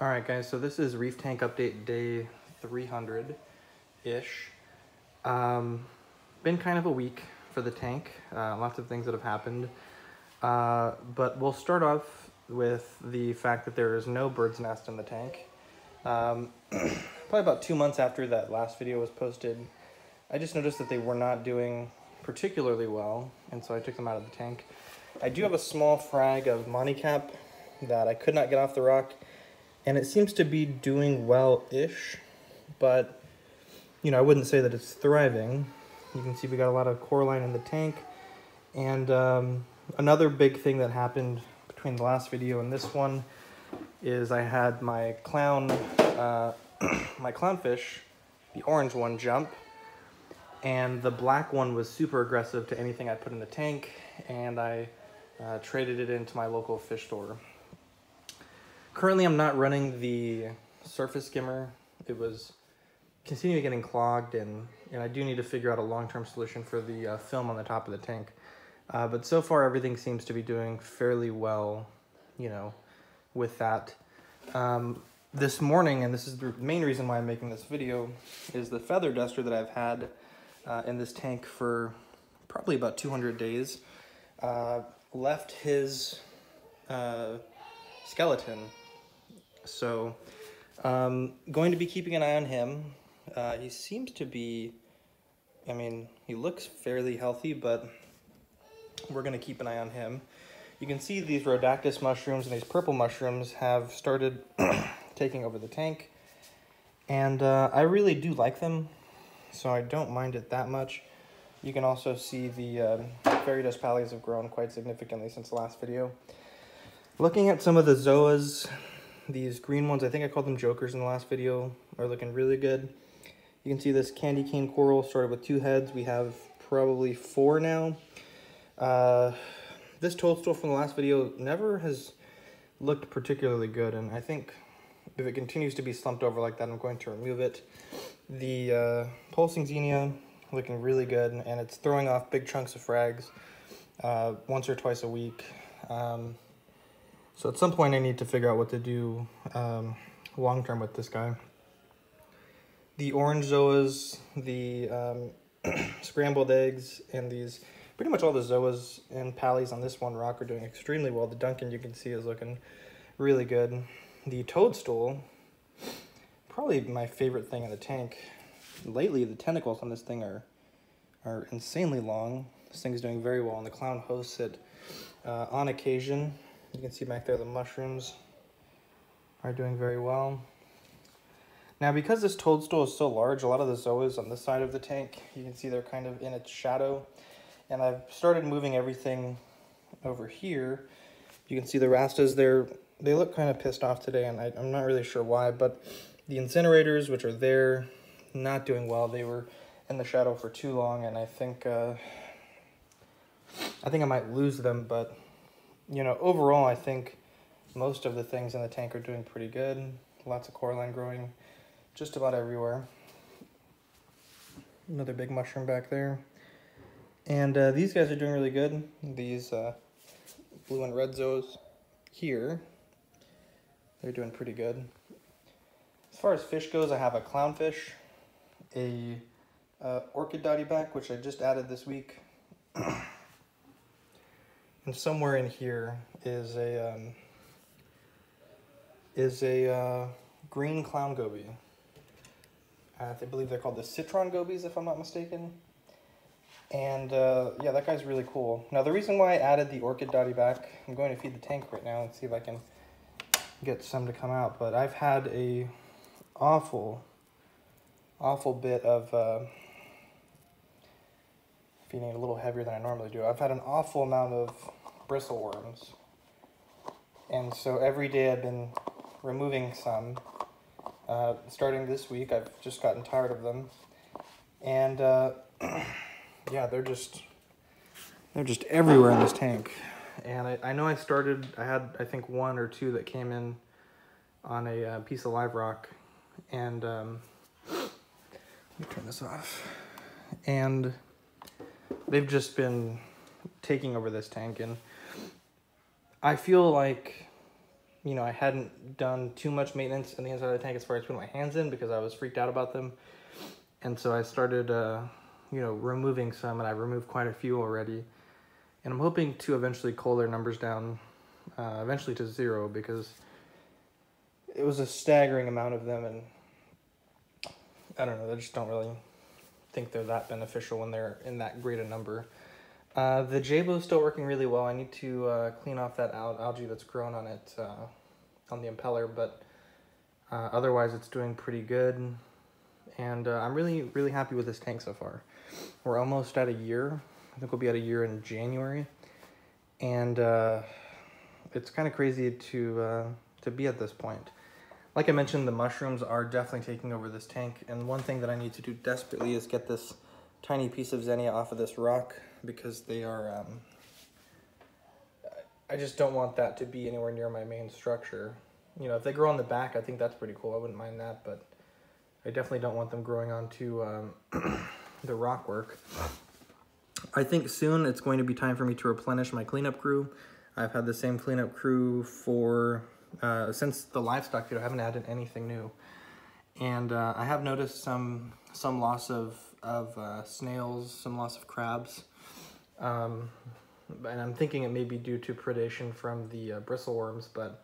All right, guys, so this is Reef Tank Update Day 300-ish. Been kind of a week for the tank. Lots of things that have happened. But we'll start off with the fact that there is no bird's nest in the tank. Probably about 2 months after that last video was posted, I just noticed that they were not doing particularly well, and so I took them out of the tank. I do have a small frag of Monicap that I could not get off the rock, and it seems to be doing well-ish, but, you know, I wouldn't say that it's thriving. You can see we got a lot of coralline in the tank, and another big thing that happened between the last video and this one is I had my my clownfish, the orange one, jump, and the black one was super aggressive to anything I put in the tank, and I traded it into my local fish store. Currently, I'm not running the surface skimmer. It was continuing getting clogged, and I do need to figure out a long-term solution for the film on the top of the tank. But so far, everything seems to be doing fairly well, you know, with that. This morning, and this is the main reason why I'm making this video, is the feather duster that I've had in this tank for probably about 200 days left his skeleton. So going to be keeping an eye on him. He seems to be, I mean, he looks fairly healthy, but we're going to keep an eye on him. You can see these rhodactis mushrooms and these purple mushrooms have started taking over the tank, and I really do like them, so I don't mind it that much. You can also see the fairy dust pallies have grown quite significantly since the last video. Looking at some of the zoas, these green ones, I think I called them jokers in the last video, are looking really good. You can see this candy cane coral started with 2 heads. We have probably 4 now. This toadstool from the last video never has looked particularly good, and I think if it continues to be slumped over like that, I'm going to remove it. The pulsing xenia looking really good, and it's throwing off big chunks of frags once or twice a week. So at some point I need to figure out what to do long-term with this guy. The orange zoas, the scrambled eggs, and these, pretty much all the zoas and pallies on this one rock are doing extremely well. The Duncan, you can see, is looking really good. The toadstool, probably my favorite thing in the tank. Lately, the tentacles on this thing are insanely long. This thing is doing very well, and the clown hosts it on occasion. You can see back there the mushrooms are doing very well. Now, because this toadstool is so large, a lot of the zoas on this side of the tank, you can see they're kind of in its shadow. And I've started moving everything over here. You can see the rastas there. They look kind of pissed off today, and I'm not really sure why, but the incinerators, which are there, not doing well. They were in the shadow for too long, and I think I might lose them, but you know, overall, I think most of the things in the tank are doing pretty good. Lots of coralline growing just about everywhere. Another big mushroom back there. And these guys are doing really good. These blue and red zoas here, they're doing pretty good. As far as fish goes, I have a clownfish, a orchid dottyback, which I just added this week. And somewhere in here is a green clown goby. I believe they're called the citron gobies, if I'm not mistaken. And yeah, that guy's really cool. Now, the reason why I added the orchid dottyback, I'm going to feed the tank right now and see if I can get some to come out. But I've had a awful bit of feeding it a little heavier than I normally do. I've had an awful amount of bristleworms, and so every day I've been removing some. Starting this week, I've just gotten tired of them, and yeah, they're just everywhere in this tank. And I know I had I think 1 or 2 that came in on a piece of live rock, and let me turn this off, and they've just been taking over this tank, and I feel like you know, I hadn't done too much maintenance in the inside of the tank as far as putting my hands in because I was freaked out about them. And so I started, you know, removing some, and I removed quite a few already. And I'm hoping to eventually cull their numbers down, eventually to 0, because it was a staggering amount of them, and I don't know, I just don't really think they're that beneficial when they're in that great a number. The Jabo is still working really well. I need to clean off that algae that's grown on it, on the impeller, but otherwise it's doing pretty good. And I'm really, really happy with this tank so far. We're almost at a year. I think we'll be at a year in January. And it's kind of crazy to be at this point. Like I mentioned, the mushrooms are definitely taking over this tank. And one thing that I need to do desperately is get this tiny piece of Xenia off of this rock, because they are, I just don't want that to be anywhere near my main structure. You know, if they grow on the back, I think that's pretty cool. I wouldn't mind that, but I definitely don't want them growing onto the rock work. I think soon it's going to be time for me to replenish my cleanup crew. I've had the same cleanup crew for, since the livestock feed. I haven't added anything new. And I have noticed some loss of snails, some loss of crabs. And I'm thinking it may be due to predation from the bristleworms, but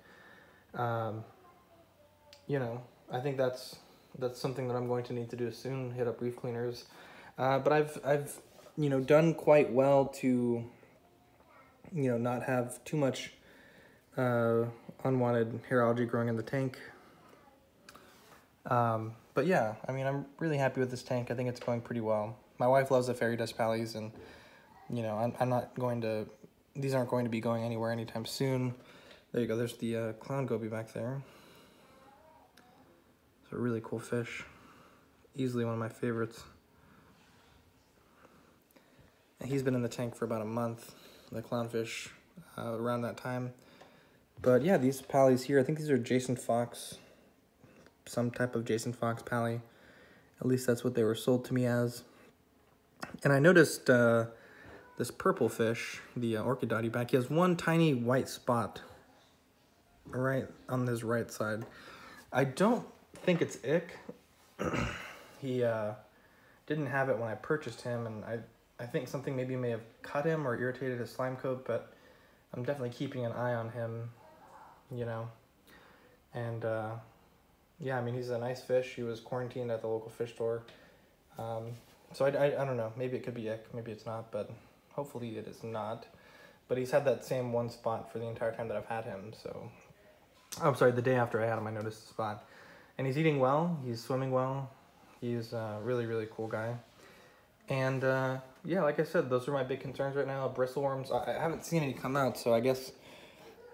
you know, I think that's something that I'm going to need to do soon, hit up reef cleaners. But I've you know, done quite well to, you know, not have too much unwanted hair algae growing in the tank. But yeah, I mean, I'm really happy with this tank. I think it's going pretty well. My wife loves the fairy dust pallies, and you know, I'm not going to, these aren't going to be going anywhere anytime soon. There you go, there's the clown goby back there. It's a really cool fish. Easily one of my favorites. And he's been in the tank for about a month, the clownfish, around that time. But yeah, these pallies here, I think these are Jason Fox, some type of Jason Fox pally. At least that's what they were sold to me as. And I noticed this purple fish, the orchid dotty back, he has one tiny white spot right on his right side. I don't think it's ick. He didn't have it when I purchased him, and I think something maybe may have cut him or irritated his slime coat, but I'm definitely keeping an eye on him, you know. And yeah, I mean, he's a nice fish. He was quarantined at the local fish store. So I don't know, maybe it could be ick, maybe it's not, but hopefully it is not. But he's had that same one spot for the entire time that I've had him, so. I'm sorry, the day after I had him, I noticed the spot. And he's eating well, he's swimming well. He's a really, really cool guy. And yeah, like I said, those are my big concerns right now. Bristleworms, I haven't seen any come out, so I guess,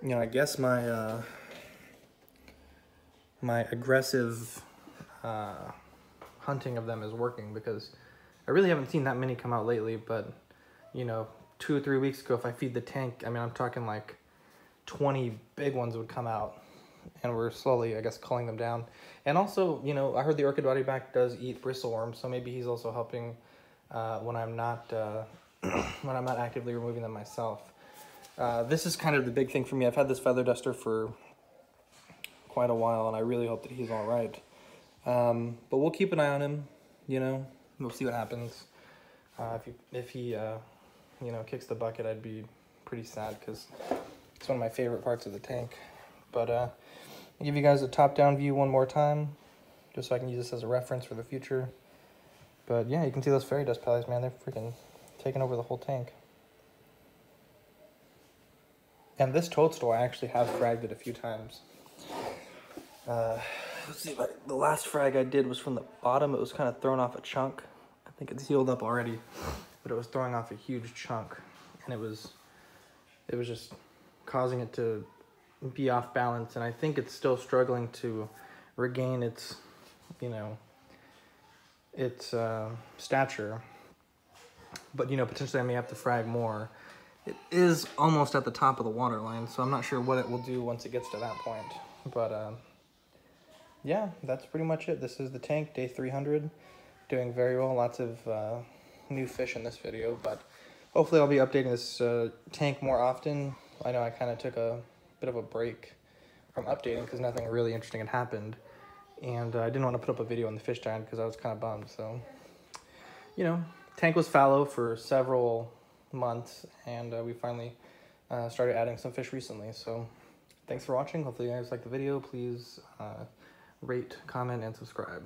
you know, I guess my my aggressive hunting of them is working, because I really haven't seen that many come out lately. But you know, 2 or 3 weeks ago, if I feed the tank, I mean, I'm talking like 20 big ones would come out, and we're slowly, I guess, culling them down. And also, you know, I heard the orchid dottyback does eat bristleworms, so maybe he's also helping when I'm not when I'm not actively removing them myself. This is kind of the big thing for me. I've had this feather duster for quite a while, and I really hope that he's all right. But we'll keep an eye on him. You know, we'll see what happens. If he you know, kicks the bucket, I'd be pretty sad, because it's one of my favorite parts of the tank. But I'll give you guys a top-down view one more time, just so I can use this as a reference for the future. But yeah, you can see those fairy dust pallies, man. They're freaking taking over the whole tank. And this toadstool, I actually have fragged it a few times. Let's see, the last frag I did was from the bottom. It was kind of throwing off a chunk. I think it's healed up already, but it was throwing off a huge chunk, and it was just causing it to be off balance. And I think it's still struggling to regain its, you know, its stature. But, you know, potentially I may have to frag more. It is almost at the top of the water line, so I'm not sure what it will do once it gets to that point. But yeah, that's pretty much it. This is the tank, day 300. Doing very well. Lots of new fish in this video, but hopefully I'll be updating this tank more often. I know I kind of took a bit of a break from updating because nothing really interesting had happened. And I didn't want to put up a video on the fish tank because I was kind of bummed. So, you know, tank was fallow for several months, and we finally started adding some fish recently. So thanks for watching. Hopefully you guys liked the video. Please rate, comment, and subscribe.